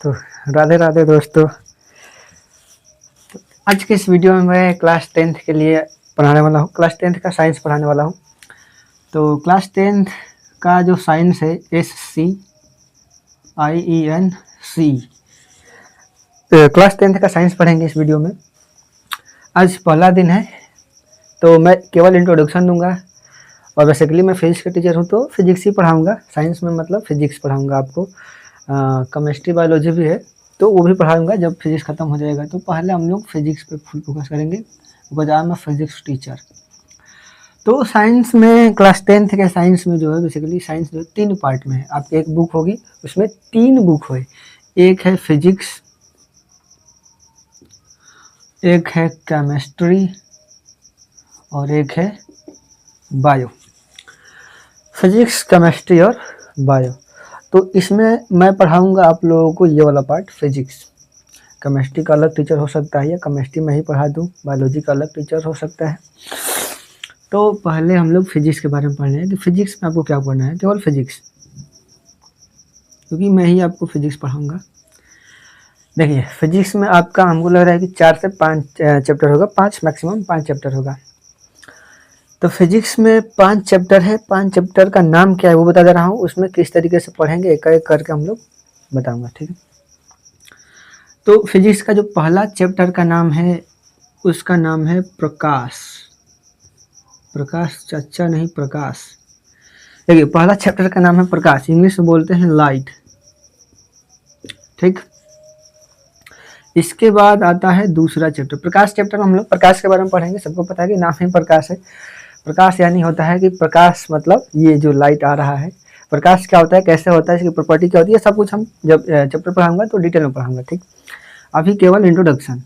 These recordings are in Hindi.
तो राधे राधे दोस्तों। आज के इस वीडियो में मैं क्लास 10th के लिए पढ़ाने वाला हूँ। क्लास 10th का साइंस पढ़ाने वाला हूँ। तो क्लास 10th का जो साइंस है SCIENC, क्लास 10th का साइंस पढ़ेंगे इस वीडियो में। आज पहला दिन है तो मैं केवल इंट्रोडक्शन दूंगा और बेसिकली मैं फिजिक्स का टीचर हूँ तो फिजिक्स ही पढ़ाऊँगा। साइंस में मतलब फिजिक्स पढ़ाऊँगा आपको। केमिस्ट्री बायोलॉजी भी है तो वो भी पढ़ाऊँगा जब फिजिक्स ख़त्म हो जाएगा। तो पहले हम लोग फिजिक्स पे फुल फोकस करेंगे because I am a physics teacher. तो साइंस में क्लास 10th के साइंस में जो है बेसिकली साइंस जो है 3 पार्ट में है। आपकी एक बुक होगी उसमें 3 बुक है। एक है फिजिक्स, एक है केमिस्ट्री और एक है बायो। फिजिक्स, केमिस्ट्री और बायो। तो इसमें मैं पढ़ाऊंगा आप लोगों को ये वाला पार्ट फिजिक्स। केमिस्ट्री का अलग टीचर हो सकता है या केमिस्ट्री में ही पढ़ा दूं, बायोलॉजी का अलग टीचर हो सकता है। तो पहले हम लोग फिजिक्स के बारे में पढ़ रहे हैं कि फिजिक्स में आपको क्या पढ़ना है, केवल फिजिक्स, क्योंकि मैं ही आपको फिजिक्स पढ़ाऊंगा। देखिए फिजिक्स में आपका हमको लग रहा है कि 4 से 5 चैप्टर होगा, 5 मैक्सिमम 5 चैप्टर होगा। तो फिजिक्स में 5 चैप्टर है। 5 चैप्टर का नाम क्या है वो बता दे रहा हूँ। उसमें किस तरीके से पढ़ेंगे एक एक करके हम लोग बताऊंगा, ठीक है। तो फिजिक्स का जो पहला चैप्टर का नाम है उसका नाम है प्रकाश। प्रकाश चाचा नहीं, प्रकाश। देखिए पहला चैप्टर का नाम है प्रकाश, इंग्लिश में बोलते हैं लाइट, ठीक। इसके बाद आता है दूसरा चैप्टर। प्रकाश चैप्टर में हम लोग प्रकाश के बारे में पढ़ेंगे। सबको पता है कि नाम ही प्रकाश है। प्रकाश यानी होता है कि प्रकाश मतलब ये जो लाइट आ रहा है, प्रकाश क्या होता है, कैसे होता है, इसकी प्रॉपर्टी क्या होती है, सब कुछ हम जब चैप्टर पढ़ाऊंगा तो डिटेल में पढ़ाऊंगा, ठीक। अभी केवल इंट्रोडक्शन।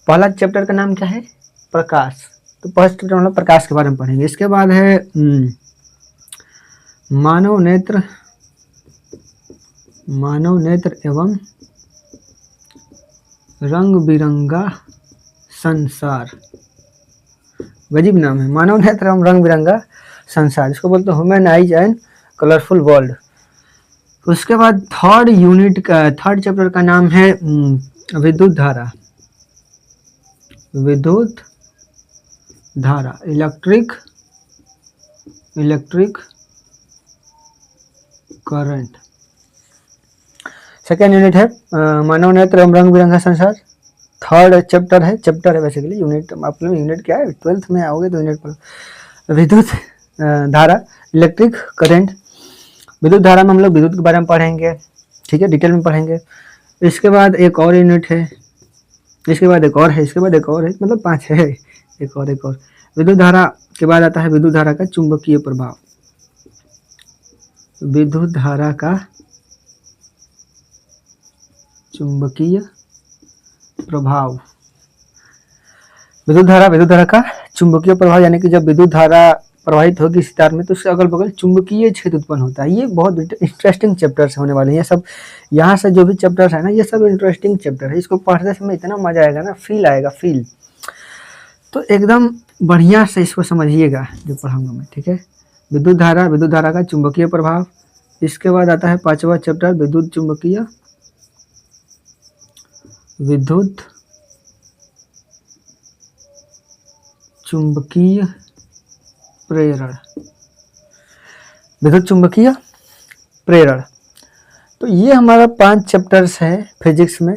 पहला चैप्टर का नाम क्या है, प्रकाश। तो फर्स्ट चैप्टर हम लोग प्रकाश के बारे में पढ़ेंगे। इसके बाद है मानव नेत्र एवं रंग बिरंगा संसार। गजीब नाम है, मानव नेत्र एवं रंग बिरंगा संसार। इसको बोलते हैं human eyes and colourful world. उसके बाद थर्ड चैप्टर का नाम है विद्युत धारा। विद्युत धारा, इलेक्ट्रिक करंट। सेकेंड यूनिट है मानव नेत्र एवं रंग बिरंगा संसार। थर्ड चैप्टर है बेसिकली। यूनिट आप लोग यूनिट क्या है, 12th में आओगे तो यूनिट पर विद्युत धारा, इलेक्ट्रिक करंट। विद्युत धारा में हम लोग विद्युत के बारे में पढ़ेंगे, ठीक है, डिटेल में पढ़ेंगे। इसके बाद एक और यूनिट है, इसके बाद एक और है, इसके बाद एक और है, मतलब 5 है, एक और। विद्युत धारा के बाद आता है विद्युत धारा का चुंबकीय प्रभाव। विद्युत धारा का चुंबकीय प्रभाव। विद्युत धारा का चुंबकीय प्रभाव यानी कि जब विद्युत धारा प्रवाहित होगी इस तार में तो उसके अगल बगल चुंबकीय क्षेत्र उत्पन्न होता है। ये बहुत इंटरेस्टिंग चैप्टर्स होने वाले हैं। ये सब यहाँ से जो भी चैप्टर्स है ना, ये सब इंटरेस्टिंग चैप्टर है। इसको पढ़ते समय इतना मजा आएगा ना, फील आएगा, फील। तो एकदम बढ़िया से इसको समझिएगा जो पढ़ाऊंगा मैं, ठीक है। विद्युत धारा का चुंबकीय प्रभाव। इसके बाद आता है 5वां चैप्टर विद्युत चुंबकीय प्रेरण। विद्युत चुंबकीय प्रेरण। तो ये हमारा 5 चैप्टर्स है फिजिक्स में,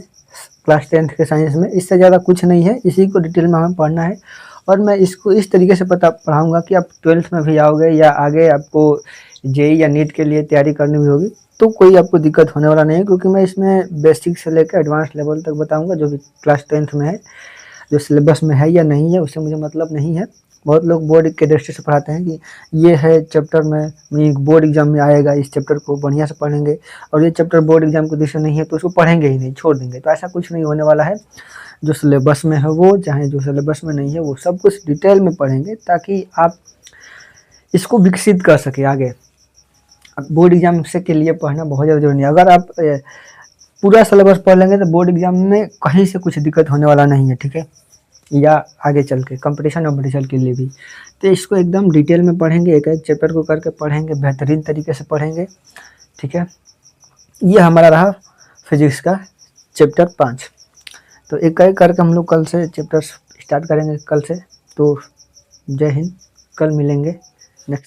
क्लास 10th के साइंस में। इससे ज़्यादा कुछ नहीं है, इसी को डिटेल में हमें पढ़ना है। और मैं इसको इस तरीके से पढ़ाऊंगा कि आप 12th में भी आओगे या आगे आपको जेई या नीट के लिए तैयारी करनी भी होगी तो कोई आपको दिक्कत होने वाला नहीं है, क्योंकि मैं इसमें बेसिक से लेकर एडवांस लेवल तक बताऊंगा। जो भी क्लास 10th में है, जो सिलेबस में है या नहीं है, उससे मुझे मतलब नहीं है। बहुत लोग बोर्ड के दृष्टि से पढ़ाते हैं कि ये है चैप्टर में बोर्ड एग्जाम में आएगा, इस चैप्टर को बढ़िया से पढ़ेंगे, और ये चैप्टर बोर्ड एग्जाम के दृष्टि नहीं है तो उसको पढ़ेंगे ही नहीं, छोड़ देंगे। तो ऐसा कुछ नहीं होने वाला है। जो सिलेबस में है वो, चाहे जो सिलेबस में नहीं है वो, सब कुछ डिटेल में पढ़ेंगे ताकि आप इसको विकसित कर सके आगे। अब बोर्ड एग्जाम से के लिए पढ़ना बहुत ज़्यादा जरूरी है। अगर आप पूरा सिलेबस पढ़ लेंगे तो बोर्ड एग्जाम में कहीं से कुछ दिक्कत होने वाला नहीं है, ठीक है, या आगे चल के कंपटीशन के लिए भी। तो इसको एकदम डिटेल में पढ़ेंगे, एक एक चैप्टर को करके पढ़ेंगे, बेहतरीन तरीके से पढ़ेंगे, ठीक है। ये हमारा रहा फिजिक्स का चैप्टर 5। तो एक एक करके हम लोग कल से चैप्टर स्टार्ट करेंगे कल से। तो जय हिंद, कल मिलेंगे।